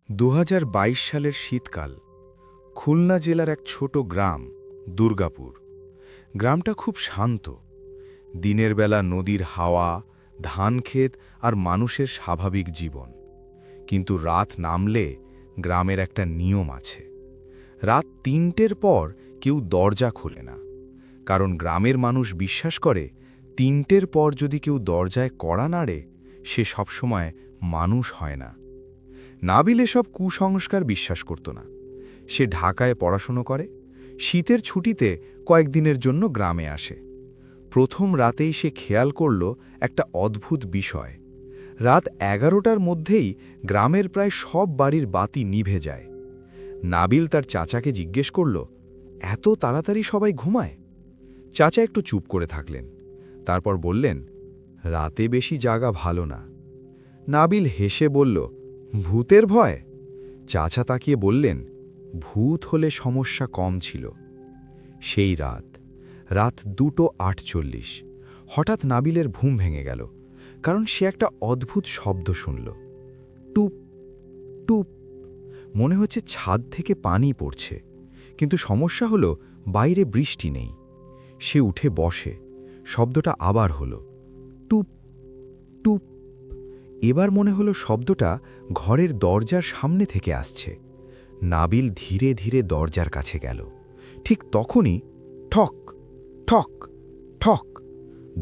২০২২ সালের শীতকাল। খুলনা জেলার এক ছোট গ্রাম দুর্গাপুর। গ্রামটা খুব শান্ত। দিনের বেলা নদীর হাওয়া, ধানক্ষেত আর মানুষের স্বাভাবিক জীবন। কিন্তু রাত নামলে গ্রামের একটা নিয়ম আছে। রাত ৩টের পর কেউ দরজা খোলে না, কারণ গ্রামের মানুষ বিশ্বাস করে ৩টের পর যদি কেউ দরজায় কড়া নাড়ে, সে সবসময় মানুষ হয় না। নাবিল এসব কুসংস্কার বিশ্বাস করত না। সে ঢাকায় পড়াশুনো করে, শীতের ছুটিতে কয়েকদিনের জন্য গ্রামে আসে। প্রথম রাতেই সে খেয়াল করল একটা অদ্ভুত বিষয়। রাত ১১টার মধ্যেই গ্রামের প্রায় সব বাড়ির বাতি নিভে যায়। নাবিল তার চাচাকে জিজ্ঞেস করল, এত তাড়াতাড়ি সবাই ঘুমায়? চাচা একটু চুপ করে থাকলেন, তারপর বললেন, রাতে বেশি জাগা ভালো না। নাবিল হেসে বলল, ভূতের ভয়? চাচা তাকিয়ে বললেন, ভূত হলে সমস্যা কম ছিল। সেই রাত 2:48। হঠাৎ নাবিলের ঘুম ভেঙে গেল, কারণ সে একটা অদ্ভুত শব্দ শুনল। টুপ টুপ। মনে হচ্ছে ছাদ থেকে পানি পড়ছে, কিন্তু সমস্যা হলো বাইরে বৃষ্টি নেই। সে উঠে বসে। শব্দটা আবার হলো টুপ টুপ। এবার মনে হলো শব্দটা ঘরের দরজার সামনে থেকে আসছে। নাবিল ধীরে ধীরে দরজার কাছে গেল। ঠিক তখনই ঠক ঠক ঠক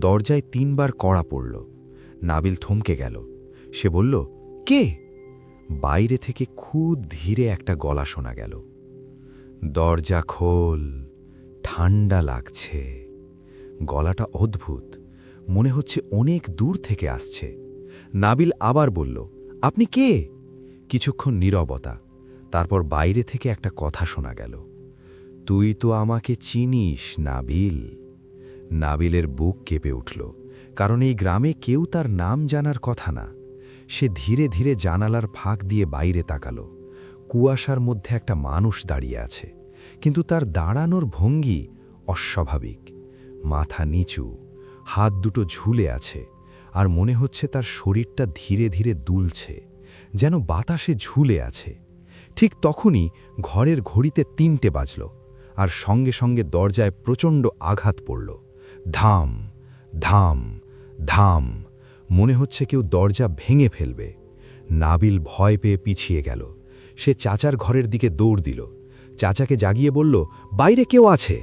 দরজায় 3বার কড়া পড়ল। নাবিল থমকে গেল। সে বলল, কে? বাইরে থেকে খুব ধীরে একটা গলা শোনা গেল, দরজা খোল, ঠান্ডা লাগছে। গলাটা অদ্ভুত, মনে হচ্ছে অনেক দূর থেকে আসছে। নাবিল আবার বলল, আপনি কে? কিছুক্ষণ নীরবতা। তারপর বাইরে থেকে একটা কথা শোনা গেল, তুই তো আমাকে চিনিস নাবিল। নাবিলের বুক কেঁপে উঠল, কারণ এই গ্রামে কেউ তার নাম জানার কথা না। সে ধীরে ধীরে জানালার ফাঁক দিয়ে বাইরে তাকালো। কুয়াশার মধ্যে একটা মানুষ দাঁড়িয়ে আছে, কিন্তু তার দাঁড়ানোর ভঙ্গি অস্বাভাবিক। মাথা নিচু, হাত দুটো ঝুলে আছে, আর মনে হচ্ছে তার শরীরটা ধীরে ধীরে দুলছে, যেন বাতাসে ঝুলে আছে। ঠিক তখনই ঘরের ঘড়িতে 3টে বাজল, আর সঙ্গে সঙ্গে দরজায় প্রচণ্ড আঘাত পড়ল। ধাম ধাম ধাম। মনে হচ্ছে কেউ দরজা ভেঙে ফেলবে। নাবিল ভয় পেয়ে পিছিয়ে গেল। সে চাচার ঘরের দিকে দৌড় দিল। চাচাকে জাগিয়ে বলল, বাইরে কেউ আছে।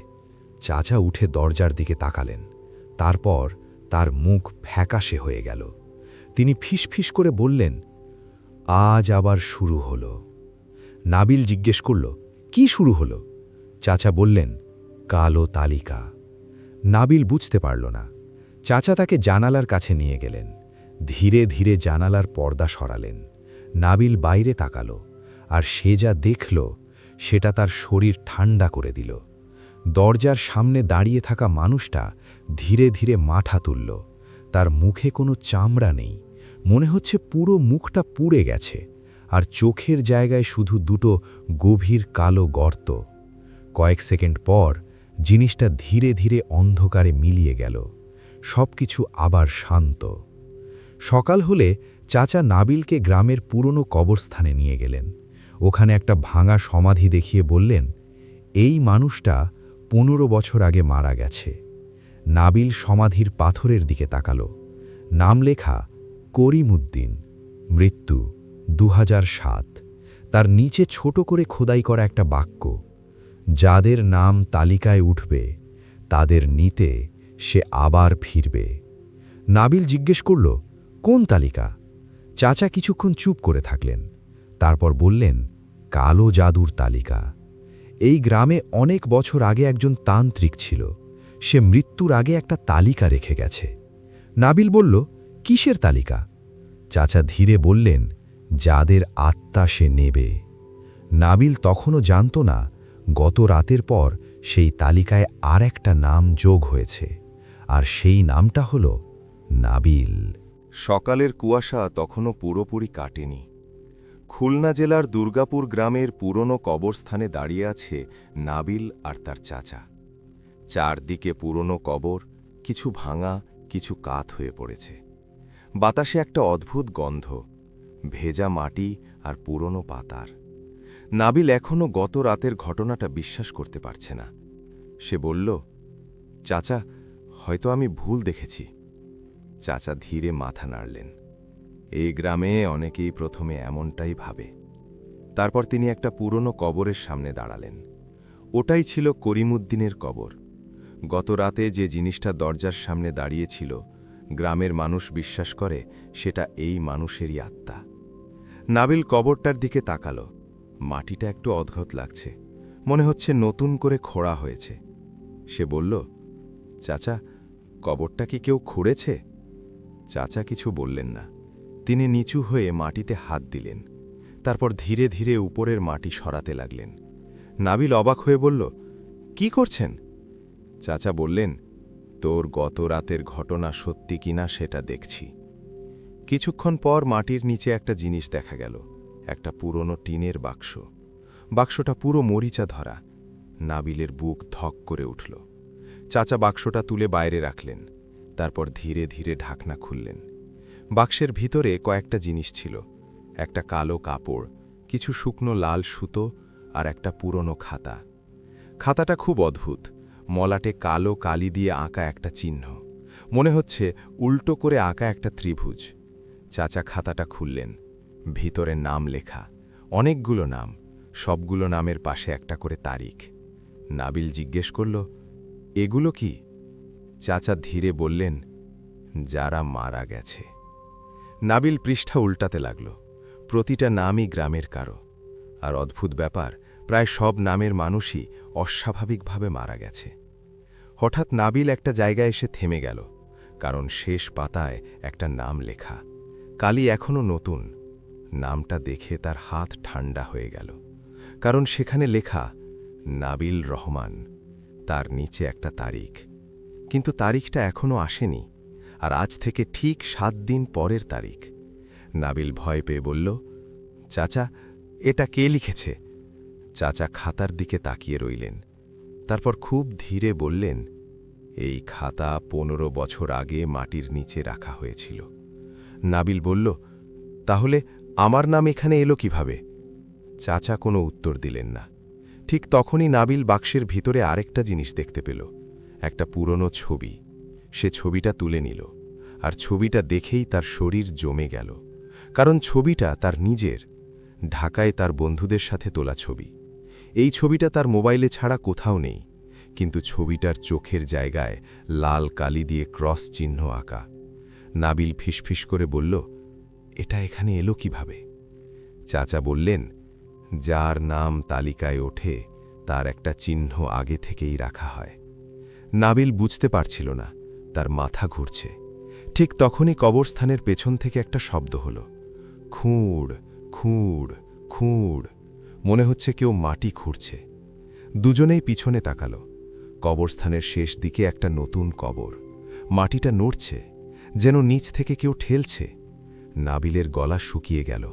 চাচা উঠে দরজার দিকে তাকালেন। তারপর তার মুখ ফ্যাকাশে হয়ে গেল। তিনি ফিসফিস করে বললেন, আজ আবার শুরু হলো। নাবিল জিজ্ঞেস করল, কি শুরু হলো? চাচা বললেন, কালো তালিকা। নাবিল বুঝতে পারল না। চাচা তাকে জানালার কাছে নিয়ে গেলেন। ধীরে ধীরে জানালার পর্দা সরালেন। নাবিল বাইরে তাকালো, আর সে যা দেখল সেটা তার শরীর ঠান্ডা করে দিল। দরজার সামনে দাঁড়িয়ে থাকা মানুষটা ধীরে ধীরে মাথা তুলল। তার মুখে কোনো চামড়া নেই, মনে হচ্ছে পুরো মুখটা পুড়ে গেছে, আর চোখের জায়গায় শুধু দুটো গভীর কালো গর্ত। কয়েক সেকেন্ড পর জিনিসটা ধীরে ধীরে অন্ধকারে মিলিয়ে গেল। সবকিছু আবার শান্ত। সকাল হলে চাচা নাবিলকে গ্রামের পুরনো কবরস্থানে নিয়ে গেলেন। ওখানে একটা ভাঙা সমাধি দেখিয়ে বললেন, এই মানুষটা 15 বছর আগে মারা গেছে। নাবিল সমাধির পাথরের দিকে তাকালো। নাম লেখা করিমউদ্দিন, মৃত্যু 2007। তার নিচে ছোট করে খোদাই করা একটা বাক্য, যাদের নাম তালিকায় উঠবে তাদের নিতে সে আবার ফিরবে। নাবিল জিজ্ঞেস করল, কোন তালিকা? চাচা কিছুক্ষণ চুপ করে থাকলেন, তারপর বললেন, কালো জাদুর তালিকা। এই গ্রামে অনেক বছর আগে একজন তান্ত্রিক ছিল। সে মৃত্যুর আগে একটা তালিকা রেখে গেছে। নাবিল বলল, কিসের তালিকা? চাচা ধীরে বললেন, যাদের আত্মা সে নেবে। নাবিল তখনও জানত না, গত রাতের পর সেই তালিকায় আর একটা নাম যোগ হয়েছে, আর সেই নামটা হল নাবিল। সকালের কুয়াশা তখনও পুরোপুরি কাটেনি। খুলনা জেলার দুর্গাপুর গ্রামের পুরনো কবরস্থানে দাঁড়িয়ে আছে নাবিল আর তার চাচা। চারদিকে পুরনো কবর, কিছু ভাঙা, কিছু কাত হয়ে পড়েছে। বাতাসে একটা অদ্ভুত গন্ধ, ভেজা মাটি আর পুরনো পাতার। নাবিল এখনও গত রাতের ঘটনাটা বিশ্বাস করতে পারছে না। সে বলল, চাচা, হয়তো আমি ভুল দেখেছি। চাচা ধীরে মাথা নাড়লেন। এই গ্রামে অনেকেই প্রথমে এমনটাই ভাবে। তারপর তিনি একটা পুরনো কবরের সামনে দাঁড়ালেন। ওটাই ছিল করিমউদ্দিনের কবর। গত রাতে যে জিনিসটা দরজার সামনে দাঁড়িয়েছিল, গ্রামের মানুষ বিশ্বাস করে সেটা এই মানুষেরই আত্মা। নাবিল কবরটার দিকে তাকালো। মাটিটা একটু অদ্ভুত লাগছে, মনে হচ্ছে নতুন করে খোঁড়া হয়েছে। সে বলল, চাচা, কবরটা কি কেউ খুঁড়েছে? চাচা কিছু বললেন না। তিনি নিচু হয়ে মাটিতে হাত দিলেন, তারপর ধীরে ধীরে উপরের মাটি সরাতে লাগলেন। নাবিল অবাক হয়ে বলল, কি করছেন? চাচা বললেন, তোর গত রাতের ঘটনা সত্যি কিনা সেটা দেখছি। কিছুক্ষণ পর মাটির নিচে একটা জিনিস দেখা গেল, একটা পুরনো টিনের বাক্স। বাক্সটা পুরো মরিচা ধরা। নাবিলের বুক ধক করে উঠল। চাচা বাক্সটা তুলে বাইরে রাখলেন, তারপর ধীরে ধীরে ঢাকনা খুললেন। বাক্সের ভিতরে কয়েকটা জিনিস ছিল, একটা কালো কাপড়, কিছু শুকনো লাল সুতো আর একটা পুরনো খাতা। খাতাটা খুব অদ্ভুত, মলাটে কালো কালি দিয়ে আঁকা একটা চিহ্ন, মনে হচ্ছে উল্টো করে আঁকা একটা ত্রিভুজ। চাচা খাতাটা খুললেন। ভিতরে নাম লেখা, অনেকগুলো নাম, সবগুলো নামের পাশে একটা করে তারিখ। নাবিল জিজ্ঞেস করল, এগুলো কি? চাচা ধীরে বললেন, যারা মারা গেছে। নাবিল পৃষ্ঠা উল্টাতে লাগল। প্রতিটা নামই গ্রামের কারো। আর অদ্ভুত ব্যাপার, প্রায় সব নামের মানুষই অস্বাভাবিকভাবে মারা গেছে। হঠাৎ নাবিল একটা জায়গায় এসে থেমে গেল, কারণ শেষ পাতায় একটা নাম লেখা, কালি এখনও নতুন। নামটা দেখে তার হাত ঠান্ডা হয়ে গেল, কারণ সেখানে লেখা নাবিল রহমান, তার নিচে একটা তারিখ। কিন্তু তারিখটা এখনও আসেনি, আর আজ থেকে ঠিক 7 দিন পরের তারিখ। নাবিল ভয় পেয়ে বলল, চাচা, এটা কে লিখেছে? চাচা খাতার দিকে তাকিয়ে রইলেন, তারপর খুব ধীরে বললেন, এই খাতা 15 বছর আগে মাটির নিচে রাখা হয়েছিল। নাবিল বলল, তাহলে আমার নাম এখানে এলো কিভাবে? চাচা কোনো উত্তর দিলেন না। ঠিক তখনই নাবিল বাক্সের ভিতরে আরেকটা জিনিস দেখতে পেল, একটা পুরনো ছবি। সে ছবিটা তুলে নিল, আর ছবিটা দেখেই তার শরীর জমে গেল, কারণ ছবিটা তার নিজের, ঢাকায় তার বন্ধুদের সাথে তোলা ছবি। এই ছবিটা তার মোবাইলে ছাড়া কোথাও নেই, কিন্তু ছবিটার চোখের জায়গায় লাল কালি দিয়ে ক্রস চিহ্ন আঁকা। নাবিল ফিসফিস করে বলল, এটা এখানে এলো কিভাবে? চাচা বললেন, যার নাম তালিকায় ওঠে তার একটা চিহ্ন আগে থেকেই রাখা হয়। নাবিল বুঝতে পারছিল না, তার মাথা ঘুরছে। ঠিক তখনই কবরস্থানের পেছন থেকে একটা শব্দ হল, খুঁড় খুঁড় খুঁড়। মনে হচ্ছে কেউ মাটি খুঁড়ছে। দুজনেই পিছনে তাকালো। কবরস্থানের শেষ দিকে একটা নতুন কবর। মাটিটা নড়ছে, যেন নিচ থেকে কেউ ঠেলছে। নাবিলের গলা শুকিয়ে গেল।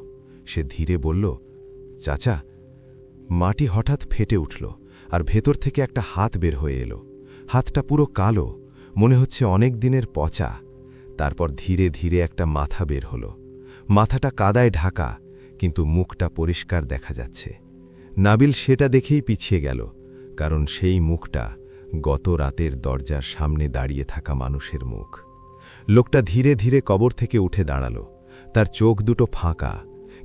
সে ধীরে বলল, চাচা। মাটি হঠাৎ ফেটে উঠল, আর ভেতর থেকে একটা হাত বের হয়ে এলো। হাতটা পুরো কালো, মনে হচ্ছে অনেক দিনের পচা। তারপর ধীরে ধীরে একটা মাথা বের হলো। মাথাটা কাদায় ঢাকা, কিন্তু মুখটা পরিষ্কার দেখা যাচ্ছে। নাবিল সেটা দেখেই পিছিয়ে গেল, কারণ সেই মুখটা গত রাতের দরজার সামনে দাঁড়িয়ে থাকা মানুষের মুখ। লোকটা ধীরে ধীরে কবর থেকে উঠে দাঁড়ালো। তার চোখ দুটো ফাঁকা,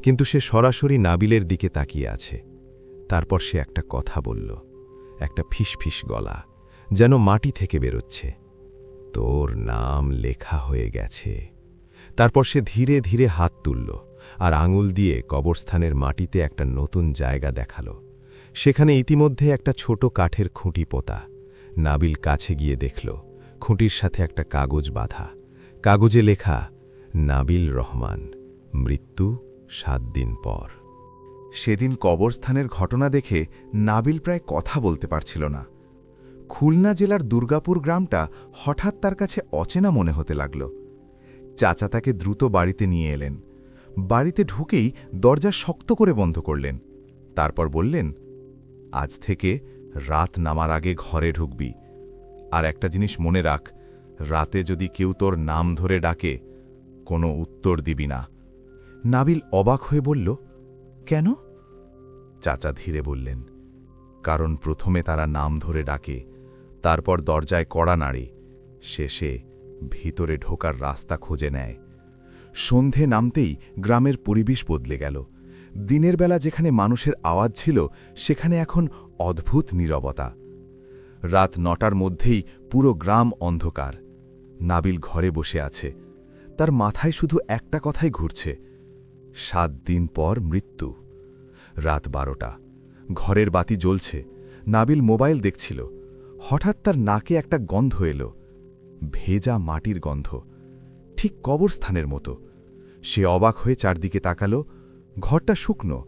কিন্তু সে সরাসরি নাবিলের দিকে তাকিয়ে আছে। তারপর সে একটা কথা বলল, একটা ফিসফিস গলা, যেন মাটি থেকে বেরোচ্ছে, তোর নাম লেখা হয়ে গেছে। তারপর সে ধীরে ধীরে হাত তুলল, আর আঙুল দিয়ে কবরস্থানের মাটিতে একটা নতুন জায়গা দেখালো। সেখানে ইতিমধ্যে একটা ছোট কাঠের খুঁটি পোতা। নাবিল কাছে গিয়ে দেখল, খুঁটির সাথে একটা কাগজ বাঁধা। কাগজে লেখা, নাবিল রহমান, মৃত্যু 7 দিন পর। সেদিন কবরস্থানের ঘটনা দেখে নাবিল প্রায় কথা বলতে পারছিল না। খুলনা জেলার দুর্গাপুর গ্রামটা হঠাৎ তার কাছে অচেনা মনে হতে লাগল। চাচা তাকে দ্রুত বাড়িতে নিয়ে এলেন। বাড়িতে ঢুকেই দরজা শক্ত করে বন্ধ করলেন। তারপর বললেন, আজ থেকে রাত নামার আগে ঘরে ঢুকবি। আর একটা জিনিস মনে রাখ, রাতে যদি কেউ তোর নাম ধরে ডাকে, কোনো উত্তর দিবি না। নাবিল অবাক হয়ে বলল, কেন? চাচা ধীরে বললেন, কারণ প্রথমে তারা নাম ধরে ডাকে, তারপর দরজায় কড়া নাড়ে, শেষে ভিতরে ঢোকার রাস্তা খুঁজে নেয়। সন্ধে নামতেই গ্রামের পরিবেশ বদলে গেল। দিনের বেলা যেখানে মানুষের আওয়াজ ছিল, সেখানে এখন অদ্ভুত নীরবতা। রাত ৯টার মধ্যেই পুরো গ্রাম অন্ধকার। নাবিল ঘরে বসে আছে, তার মাথায় শুধু একটা কথাই ঘুরছে, ৭ দিন পর মৃত্যু। রাত ১২টা, ঘরের বাতি জ্বলছে, নাবিল মোবাইল দেখছিল। হঠাৎ তার নাকে একটা গন্ধ এলো, ভেজা মাটির গন্ধ, ঠিক কবরস্থানের মতো। সে অবাক হয়ে চারদিকে তাকালো। ঘরটা শুকনো,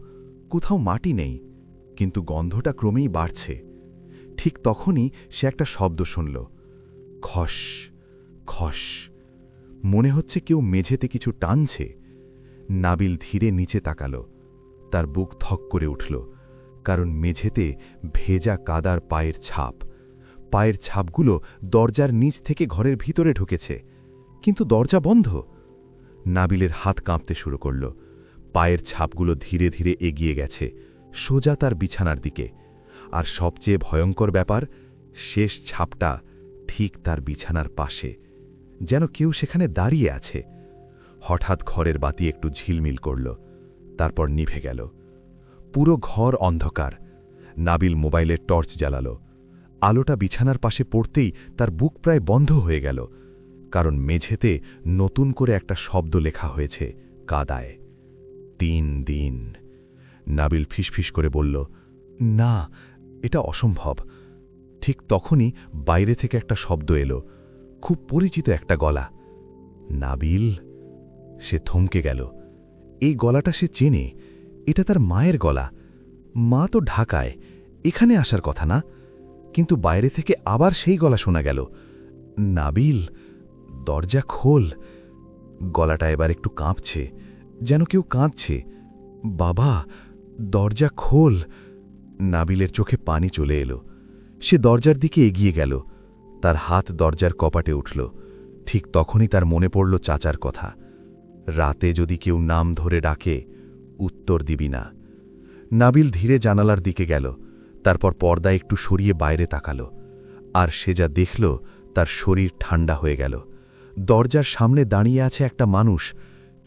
কোথাও মাটি নেই, কিন্তু গন্ধটা ক্রমেই বাড়ছে। ঠিক তখনই সে একটা শব্দ শুনল, খস খস। মনে হচ্ছে কেউ মেঝেতে কিছু টানছে। নাবিল ধীরে নিচে তাকালো, তার বুক ধক করে উঠল, কারণ মেঝেতে ভেজা কাদার পায়ের ছাপ। পায়ের ছাপগুলো দরজার নিচ থেকে ঘরের ভিতরে ঢুকেছে, কিন্তু দরজা বন্ধ। নাবিলের হাত কাঁপতে শুরু করল। পায়ের ছাপগুলো ধীরে ধীরে এগিয়ে গেছে, সোজা তার বিছানার দিকে। আর সবচেয়ে ভয়ঙ্কর ব্যাপার, শেষ ছাপটা ঠিক তার বিছানার পাশে, যেন কেউ সেখানে দাঁড়িয়ে আছে। হঠাৎ ঘরের বাতি একটু ঝিলমিল করল, তারপর নিভে গেল। পুরো ঘর অন্ধকার। নাবিল মোবাইলের টর্চ জ্বালাল। আলোটা বিছানার পাশে পড়তেই তার বুক প্রায় বন্ধ হয়ে গেল, কারণ মেঝেতে নতুন করে একটা শব্দ লেখা হয়েছে কাদায়, ৩ দিন। নাবিল ফিসফিস করে বলল, না, এটা অসম্ভব। ঠিক তখনই বাইরে থেকে একটা শব্দ এলো, খুব পরিচিত একটা গলা। নাবিল! সে থমকে গেল। এই গলাটা সে চেনে, এটা তার মায়ের গলা। মা তো ঢাকায়, এখানে আসার কথা না, কিন্তু বাইরে থেকে আবার সেই গলা শোনা গেল, নাবিল, দরজা খোল। গলাটা এবার একটু কাঁপছে, যেন কেউ কাঁদছে। বাবা, দরজা খোল। নাবিলের চোখে পানি চলে এলো। সে দরজার দিকে এগিয়ে গেল, তার হাত দরজার কপাটে উঠল। ঠিক তখনই তার মনে পড়ল চাচার কথা, রাতে যদি কেউ নাম ধরে ডাকে, উত্তর দিবি না। নাবিল ধীরে জানালার দিকে গেল, তারপর পর্দা একটু সরিয়ে বাইরে তাকাল। আর সে যা দেখল, তার শরীর ঠান্ডা হয়ে গেল। দরজার সামনে দাঁড়িয়ে আছে একটা মানুষ,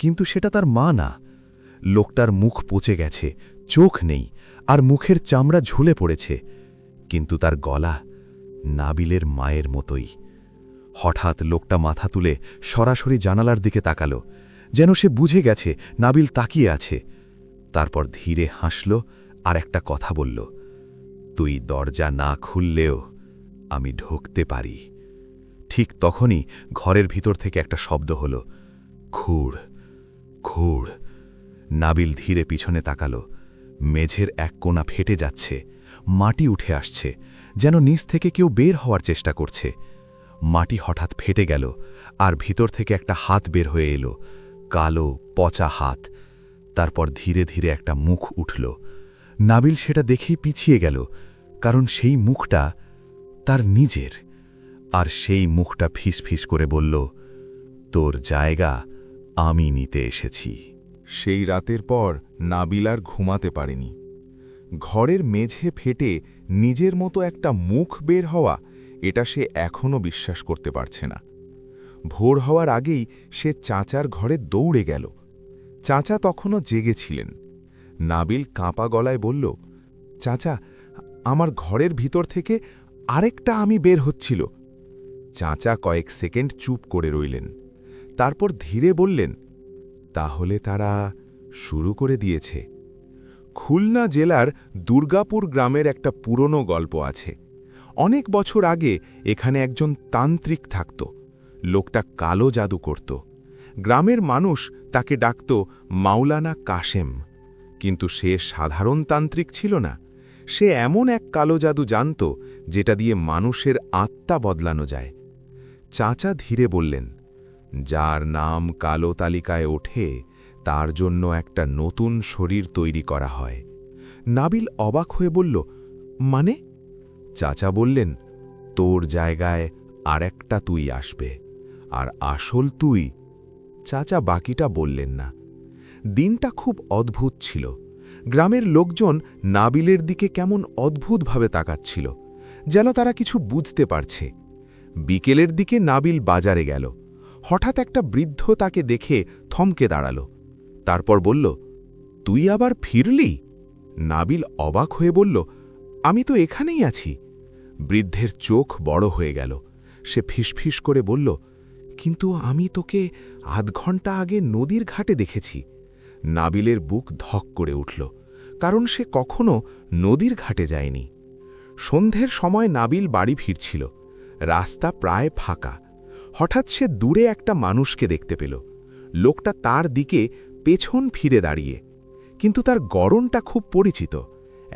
কিন্তু সেটা তার মা না। লোকটার মুখ পচে গেছে, চোখ নেই, আর মুখের চামড়া ঝুলে পড়েছে, কিন্তু তার গলা নাবিলের মায়ের মতোই। হঠাৎ লোকটা মাথা তুলে সরাসরি জানালার দিকে তাকাল, যেন সে বুঝে গেছে নাবিল তাকিয়ে আছে। তারপর ধীরে হাসল আর একটা কথা বলল, তুই দরজা না খুললেও আমি ঢুকতে পারি। ঠিক তখনই ঘরের ভিতর থেকে একটা শব্দ হল, খুড় খুড়। নাবিল ধীরে পিছনে তাকাল। মেঝের এক কোণা ফেটে যাচ্ছে, মাটি উঠে আসছে, যেন নিচ থেকে কেউ বের হওয়ার চেষ্টা করছে। মাটি হঠাৎ ফেটে গেল, আর ভিতর থেকে একটা হাত বের হয়ে এলো, কালো পচা হাত। তারপর ধীরে ধীরে একটা মুখ উঠল। নাবিল সেটা দেখেই পিছিয়ে গেল, কারণ সেই মুখটা তার নিজের। আর সেই মুখটা ফিসফিস করে বলল, তোর জায়গা আমি নিতে এসেছি। সেই রাতের পর নাবিল আর ঘুমাতে পারেনি। ঘরের মেঝে ফেটে নিজের মতো একটা মুখ বের হওয়া, এটা সে এখনও বিশ্বাস করতে পারছে না। ভোর হওয়ার আগেই সে চাচার ঘরে দৌড়ে গেল। চাচা তখনও জেগেছিলেন। নাবিল কাঁপা গলায় বলল, চাচা, আমার ঘরের ভিতর থেকে আরেকটা আমি বের হচ্ছিল। চাচা কয়েক সেকেন্ড চুপ করে রইলেন, তারপর ধীরে বললেন, তাহলে তারা শুরু করে দিয়েছে। খুলনা জেলার দুর্গাপুর গ্রামের একটা পুরনো গল্প আছে। অনেক বছর আগে এখানে একজন তান্ত্রিক থাকত। লোকটা কালো জাদু করত। গ্রামের মানুষ তাকে ডাকত মাওলানা কাশেম। কিন্তু সে সাধারণ তান্ত্রিক ছিল না। সে এমন এক কালো জাদু জানত, যেটা দিয়ে মানুষের আত্মা বদলানো যায়। চাচা ধীরে বললেন, যার নাম কালো তালিকায় ওঠে, তার জন্য একটা নতুন শরীর তৈরি করা হয়। নাবিল অবাক হয়ে বলল, মানে? চাচা বললেন, তোর জায়গায় আরেকটা তুই আসবে, আর আসল তুই। চাচা বাকিটা বললেন না। দিনটা খুব অদ্ভুত ছিল। গ্রামের লোকজন নাবিলের দিকে কেমন অদ্ভুতভাবে তাকাচ্ছিল, যেন তারা কিছু বুঝতে পারছে। বিকেলের দিকে নাবিল বাজারে গেল। হঠাৎ একটা বৃদ্ধ তাকে দেখে থমকে দাঁড়াল। তারপর বলল, তুই আবার ফিরলি? নাবিল অবাক হয়ে বলল, আমি তো এখানেই আছি। বৃদ্ধের চোখ বড় হয়ে গেল। সে ফিসফিস করে বলল, কিন্তু আমি তোকে আধ ঘন্টা আগে নদীর ঘাটে দেখেছি। নাবিলের বুক ধক করে উঠল, কারণ সে কখনো নদীর ঘাটে যায়নি। সন্ধ্যের সময় নাবিল বাড়ি ফিরছিল। রাস্তা প্রায় ফাঁকা। হঠাৎ সে দূরে একটা মানুষকে দেখতে পেল। লোকটা তার দিকে পেছন ফিরে দাঁড়িয়ে, কিন্তু তার গড়নটা খুব পরিচিত,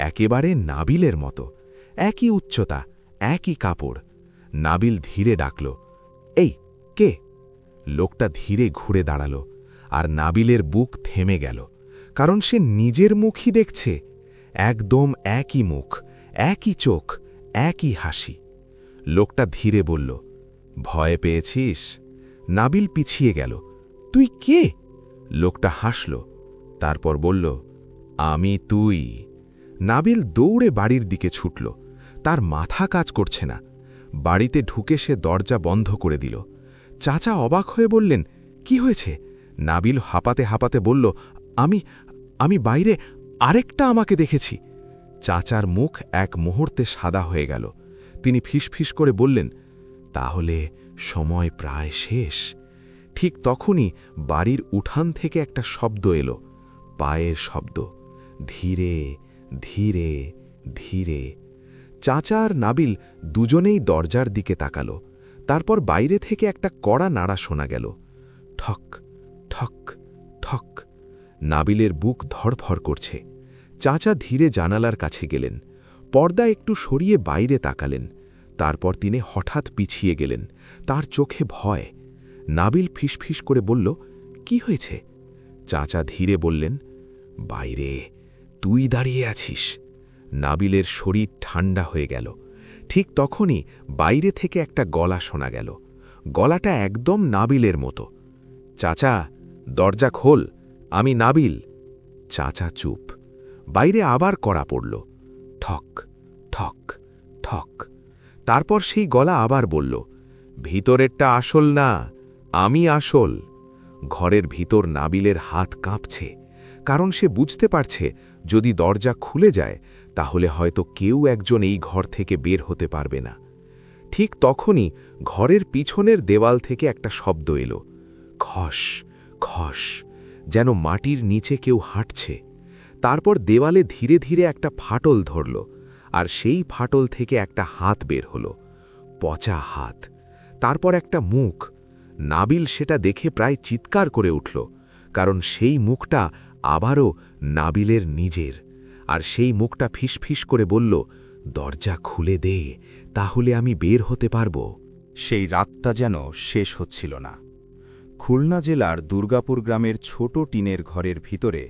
একেবারে নাবিলের মতো। একই উচ্চতা, একই কাপড়। নাবিল ধীরে ডাকল, এই কে? লোকটা ধীরে ঘুরে দাঁড়াল, আর নাবিলের বুক থেমে গেল, কারণ সে নিজের মুখই দেখছে। একদম একই মুখ, একই চোখ, একই হাসি। লোকটা ধীরে বলল, ভয় পেয়েছিস? নাবিল পিছিয়ে গেল। তুই কে? লোকটা হাসল, তারপর বলল, আমি তুই। নাবিল দৌড়ে বাড়ির দিকে ছুটল। তার মাথা কাজ করছে না। বাড়িতে ঢুকে সে দরজা বন্ধ করে দিল। চাচা অবাক হয়ে বললেন, কি হয়েছে? নাবিল হাঁপাতে হাঁপাতে বলল, আমি বাইরে আরেকটা আমাকে দেখেছি। চাচার মুখ এক মুহূর্তে সাদা হয়ে গেল। তিনি ফিসফিস করে বললেন, তাহলে সময় প্রায় শেষ। ঠিক তখনই বাড়ির উঠান থেকে একটা শব্দ এলো, পায়ের শব্দ, ধীরে ধীরে ধীরে। চাচা আর নাবিল দুজনেই দরজার দিকে তাকাল। তারপর বাইরে থেকে একটা কড়া নাড়া শোনা গেল, ঠক ঠক ঠক। নাবিলের বুক ধড়ফড় করছে। চাচা ধীরে জানালার কাছে গেলেন, পর্দা একটু সরিয়ে বাইরে তাকালেন। তারপর তিনি হঠাৎ পিছিয়ে গেলেন, তার চোখে ভয়। নাবিল ফিসফিস করে বলল, কি হয়েছে? চাচা ধীরে বললেন, বাইরে তুই দাঁড়িয়ে আছিস। নাবিলের শরীর ঠান্ডা হয়ে গেল। ঠিক তখনই বাইরে থেকে একটা গলা শোনা গেল। গলাটা একদম নাবিলের মতো। চাচা, দরজা খোল, আমি নাবিল। চাচা চুপ। বাইরে আবার কড়া পড়ল, ঠক ঠক ঠক। তারপর সেই গলা আবার বলল, ভিতরেরটা আসল না, আমি আসল। ঘরের ভিতর নাবিলের হাত কাঁপছে, কারণ সে বুঝতে পারছে যদি দরজা খুলে যায় তাহলে হয়তো কেউ একজন এই ঘর থেকে বের হতে পারবে না। ঠিক তখনই ঘরের পিছনের দেওয়াল থেকে একটা শব্দ এলো, খস খস, যেন মাটির নিচে কেউ হাঁটছে। তারপর দেওয়ালে ধীরে ধীরে একটা ফাটল ধরল, আর সেই ফাটল থেকে একটা হাত বের হল, পচা হাত। তারপর একটা মুখ। নাবিল সেটা দেখে প্রায় চিৎকার করে উঠল, কারণ সেই মুখটা আবারও নাবিলের নিজের। আর সেই মুখটা ফিসফিস করে বলল, দরজা খুলে দে, তাহলে আমি বের হতে পারব। সেই রাতটা যেন শেষ হচ্ছিল না। খুলনা জেলার দুর্গাপুর গ্রামের ছোট টিনের ঘরের ভিতরে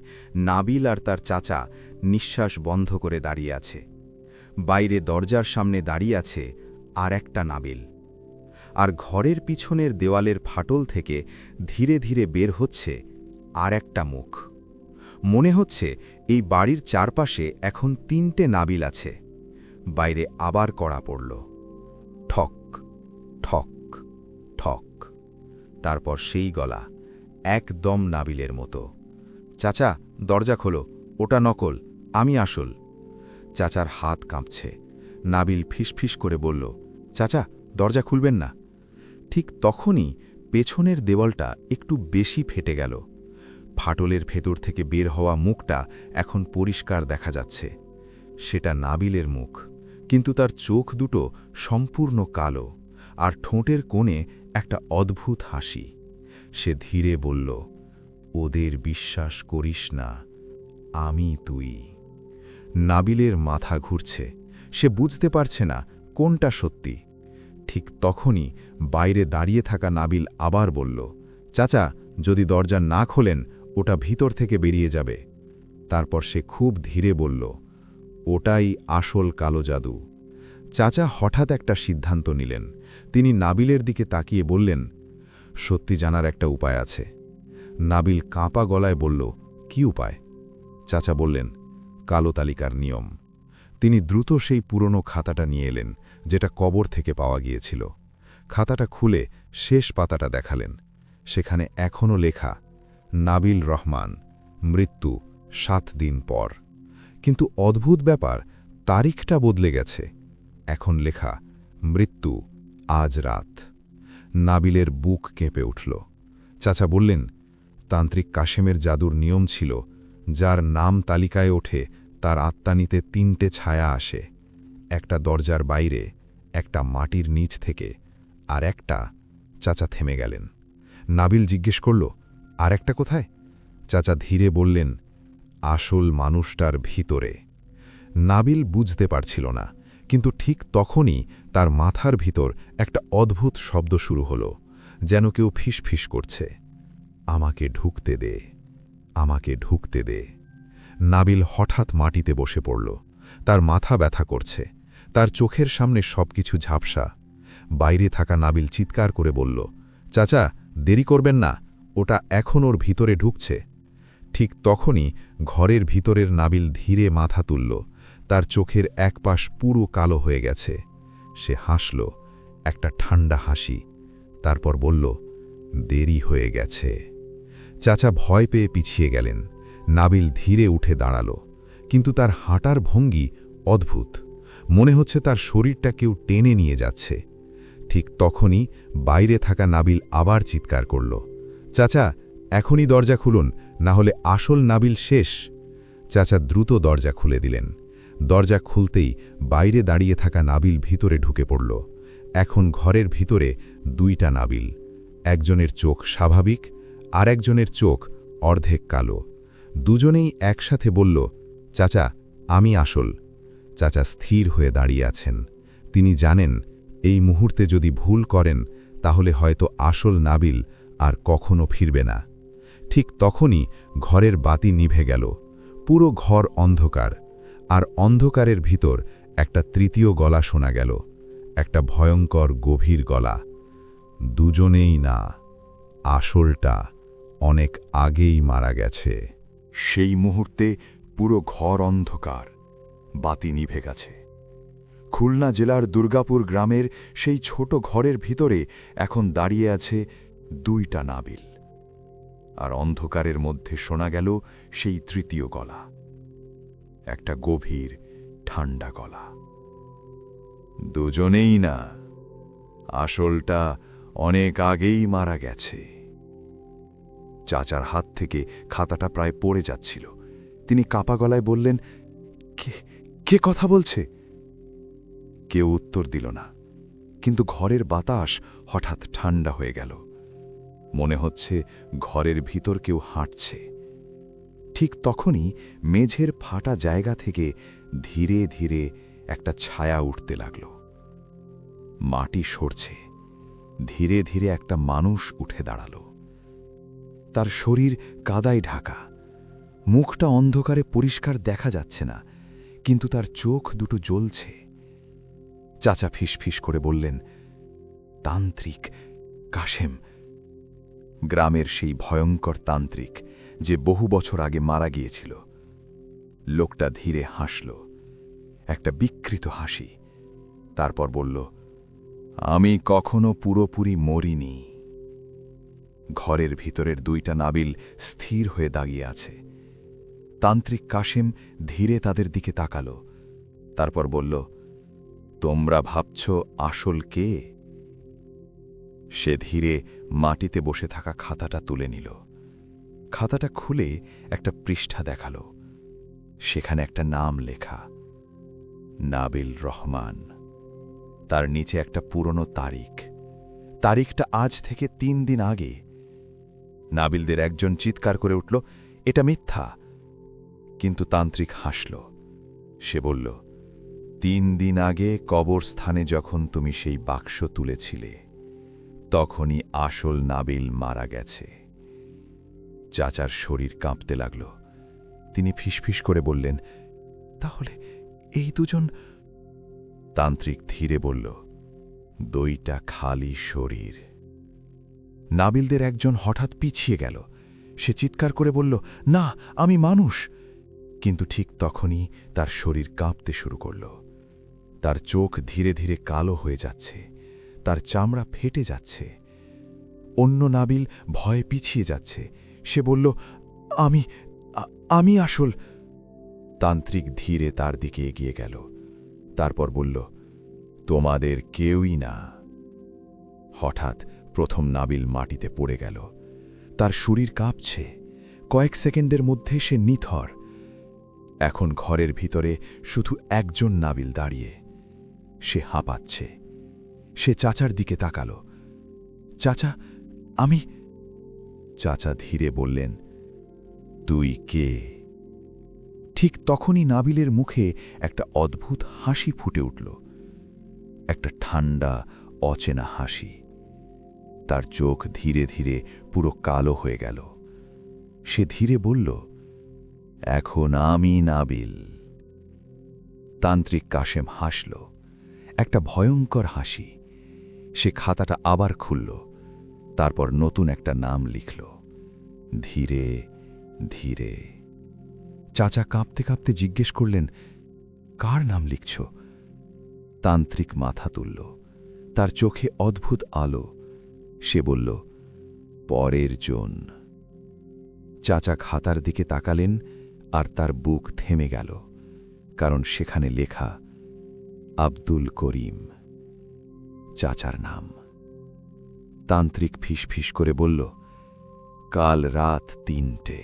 নাবিল আর তার চাচা নিঃশ্বাস বন্ধ করে দাঁড়িয়ে আছে। বাইরে দরজার সামনে দাঁড়িয়ে আছে আর একটা নাবিল। আর ঘরের পিছনের দেওয়ালের ফাটল থেকে ধীরে ধীরে বের হচ্ছে আর একটা মুখ। মনে হচ্ছে এই বাড়ির চারপাশে এখন 3টে নাবিল আছে। বাইরে আবার কড়া পড়ল, ঠক ঠক ঠক। তারপর সেই গলা, একদম নাবিলের মতো, চাচা দরজা খোলো, ওটা নকল, আমি আসল। চাচার হাত কাঁপছে। নাবিল ফিসফিস করে বলল, চাচা দরজা খুলবেন না। ঠিক তখনই পেছনের দেওয়ালটা একটু বেশি ফেটে গেল। ফাটলের ভেতর থেকে বের হওয়া মুখটা এখন পরিষ্কার দেখা যাচ্ছে। সেটা নাবিলের মুখ, কিন্তু তার চোখ দুটো সম্পূর্ণ কালো, আর ঠোঁটের কোণে একটা অদ্ভুত হাসি। সে ধীরে বলল, ওদের বিশ্বাস করিস না, আমি তুই। নাবিলের মাথা ঘুরছে। সে বুঝতে পারছে না কোনটা সত্যি। ঠিক তখনই বাইরে দাঁড়িয়ে থাকা নাবিল আবার বলল, চাচা যদি দরজা না খোলেন ওটা ভিতর থেকে বেরিয়ে যাবে। তারপর সে খুব ধীরে বলল, ওটাই আসল কালো জাদু। চাচা হঠাৎ একটা সিদ্ধান্ত নিলেন। তিনি নাবিলের দিকে তাকিয়ে বললেন, সত্যি জানার একটা উপায় আছে। নাবিল কাঁপা গলায় বলল, কি উপায়? চাচা বললেন, কালো তালিকার নিয়ম। তিনি দ্রুত সেই পুরনো খাতাটা নিয়ে এলেন, যেটা কবর থেকে পাওয়া গিয়েছিল। খাতাটা খুলে শেষ পাতাটা দেখালেন। সেখানে এখনও লেখা, নাবিল রহমান, মৃত্যু 7 দিন পর। কিন্তু অদ্ভুত ব্যাপার, তারিখটা বদলে গেছে। এখন লেখা, মৃত্যু আজ রাত। নাবিলের বুক কেঁপে উঠল। চাচা বললেন, তান্ত্রিক কাশেমের জাদুর নিয়ম ছিল, যার নাম তালিকায় ওঠে তার আত্মা নিতে 3টে ছায়া আসে। একটা দরজার বাইরে, একটা মাটির নিচ থেকে, আর একটা। চাচা থেমে গেলেন। নাবিল জিজ্ঞেস করল, আর একটা কোথায়? চাচা ধীরে বললেন, আসল মানুষটার ভিতরে। নাবিল বুঝতে পারছিল না, কিন্তু ঠিক তখনই তার মাথার ভিতর একটা অদ্ভুত শব্দ শুরু হলো, যেন কেউ ফিসফিস করছে, আমাকে ঢুকতে দে, আমাকে ঢুকতে দে। নাবিল হঠাৎ মাটিতে বসে পড়ল। তার মাথা ব্যথা করছে, তার চোখের সামনে সবকিছু ঝাপসা। বাইরে থাকা নাবিল চিৎকার করে বলল, চাচা, দেরি করবেন না, ওটা এখন ওর ভিতরে ঢুকছে। ঠিক তখনই ঘরের ভিতরের নাবিল ধীরে মাথা তুলল। তার চোখের এক পাশ পুরো কালো হয়ে গেছে। সে হাসল, একটা ঠান্ডা হাসি। তারপর বলল, দেরি হয়ে গেছে। চাচা ভয় পেয়ে পিছিয়ে গেলেন। নাবিল ধীরে উঠে দাঁড়াল, কিন্তু তার হাঁটার ভঙ্গি অদ্ভুত। মনে হচ্ছে তার শরীরটা কেউ টেনে নিয়ে যাচ্ছে। ঠিক তখনই বাইরে থাকা নাবিল আবার চিৎকার করল, চাচা, এখনই দরজা খুলুন, না হলে আসল নাবিল শেষ। চাচা দ্রুত দরজা খুলে দিলেন। দরজা খুলতেই বাইরে দাঁড়িয়ে থাকা নাবিল ভিতরে ঢুকে পড়ল। এখন ঘরের ভিতরে 2টা নাবিল। একজনের চোখ স্বাভাবিক, আর একজনের চোখ অর্ধেক কালো। দুজনেই একসাথে বলল, চাচা, আমি আসল। চাচা স্থির হয়ে দাঁড়িয়ে আছেন। তিনি জানেন, এই মুহূর্তে যদি ভুল করেন তাহলে হয়তো আসল নাবিল আর কখনো ফিরবে না। ঠিক তখনই ঘরের বাতি নিভে গেল। পুরো ঘর অন্ধকার, আর অন্ধকারের ভিতর একটা তৃতীয় গলা শোনা গেল, একটা ভয়ঙ্কর গভীর গলা। দুজনেই না, আসলটা অনেক আগেই মারা গেছে। সেই মুহূর্তে পুরো ঘর অন্ধকার, বাতি নিভে গেছে। খুলনা জেলার দুর্গাপুর গ্রামের সেই ছোট ঘরের ভিতরে এখন দাঁড়িয়ে আছে 2টা নাবিল। আর অন্ধকারের মধ্যে শোনা গেল সেই তৃতীয় গলা, একটা গভীর ঠান্ডা গলা। দুজনেই না, আসলটা অনেক আগেই মারা গেছে। চাচার হাত থেকে খাতাটা প্রায় পড়ে যাচ্ছিল। তিনি কাঁপা গলায় বললেন, কে কথা বলছে? কেউ উত্তর দিল না, কিন্তু ঘরের বাতাস হঠাৎ ঠান্ডা হয়ে গেল। মনে হচ্ছে ঘরের ভিতর কেউ হাঁটছে। ঠিক তখনই মেঝের ফাটা জায়গা থেকে ধীরে ধীরে একটা ছায়া উঠতে লাগল। মাটি সরছে, ধীরে ধীরে একটা মানুষ উঠে দাঁড়াল। তার শরীর কাদায় ঢাকা, মুখটা অন্ধকারে পরিষ্কার দেখা যাচ্ছে না, কিন্তু তার চোখ দুটো জ্বলছে। চাচা ফিসফিস করে বললেন, তান্ত্রিক কাশেম। গ্রামের সেই ভয়ঙ্কর তান্ত্রিক, যে বহু বছর আগে মারা গিয়েছিল। লোকটা ধীরে হাসল, একটা বিকৃত হাসি। তারপর বলল, আমি কখনো পুরোপুরি মরিনি। ঘরের ভিতরের 2টা নাবিল স্থির হয়ে দাঁড়িয়ে আছে। তান্ত্রিক কাশেম ধীরে তাদের দিকে তাকাল। তারপর বলল, তোমরা ভাবছ আসল কে? সে ধীরে মাটিতে বসে থাকা খাতাটা তুলে নিল। খাতাটা খুলে একটা পৃষ্ঠা দেখাল। সেখানে একটা নাম লেখা, নাবিল রহমান। তার নিচে একটা পুরনো তারিখ। তারিখটা আজ থেকে 3 দিন আগে। নাবিলদের একজন চিৎকার করে উঠল, এটা মিথ্যা। কিন্তু তান্ত্রিক হাসল। সে বলল, 3 দিন আগে কবরস্থানে যখন তুমি সেই বাক্স তুলেছিলে, তখনই আসল নাবিল মারা গেছে। চাচার শরীর কাঁপতে লাগল। তিনি ফিসফিস করে বললেন, তাহলে এই দুজন? তান্ত্রিক ধীরে বলল, 2টা খালি শরীর। নাবিলদের একজন হঠাৎ পিছিয়ে গেল। সে চিৎকার করে বলল, না, আমি মানুষ। কিন্তু ঠিক তখনই তার শরীর কাঁপতে শুরু করল। তার চোখ ধীরে ধীরে কালো হয়ে যাচ্ছে, তার চামড়া ফেটে যাচ্ছে। অন্য নাবিল ভয়ে পিছিয়ে যাচ্ছে। সে বলল, আমি আসল। তান্ত্রিক ধীরে তার দিকে এগিয়ে গেল, তারপর বলল, তোমাদের কেউই না। হঠাৎ প্রথম নাবিল মাটিতে পড়ে গেল। তার শরীর কাঁপছে। কয়েক সেকেন্ডের মধ্যে সে নিথর। এখন ঘরের ভিতরে শুধু একজন নাবিল দাঁড়িয়ে। সে হাঁপাচ্ছে। সে চাচার দিকে তাকাল। চাচা, আমি। চাচা ধীরে বললেন, তুই কে? ঠিক তখনই নাবিলের মুখে একটা অদ্ভুত হাসি ফুটে উঠল, একটা ঠান্ডা অচেনা হাসি। তার চোখ ধীরে ধীরে পুরো কালো হয়ে গেল। সে ধীরে বলল, এখন আমি নাবিল। তান্ত্রিক কাশেম হাসল, একটা ভয়ঙ্কর হাসি। সে খাতাটা আবার খুলল, তারপর নতুন একটা নাম লিখল, ধীরে ধীরে। চাচা কাঁপতে কাঁপতে জিজ্ঞেস করলেন, কার নাম লিখছ? তান্ত্রিক মাথা তুলল, তার চোখে অদ্ভুত আলো। সে বলল, পরের জন। চাচা খাতার দিকে তাকালেন, আর তার বুক থেমে গেল, কারণ সেখানে লেখা আব্দুল করিম, চাচার নাম। তান্ত্রিক ফিসফিস করে বলল, কাল রাত ৩টে।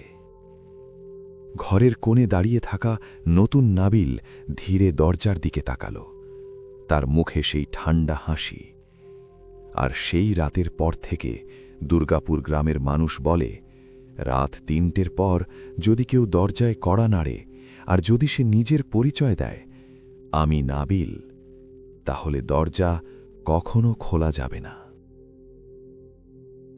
ঘরের কোণে দাঁড়িয়ে থাকা নতুন নাবিল ধীরে দরজার দিকে তাকাল। তার মুখে সেই ঠান্ডা হাসি। আর সেই রাতের পর থেকে দুর্গাপুর গ্রামের মানুষ বলে, রাত ৩টের পর যদি কেউ দরজায় কড়া নাড়ে, আর যদি সে নিজের পরিচয় দেয়, আমি নাবিল, তাহলে দরজা কখনো খোলা যাবে না।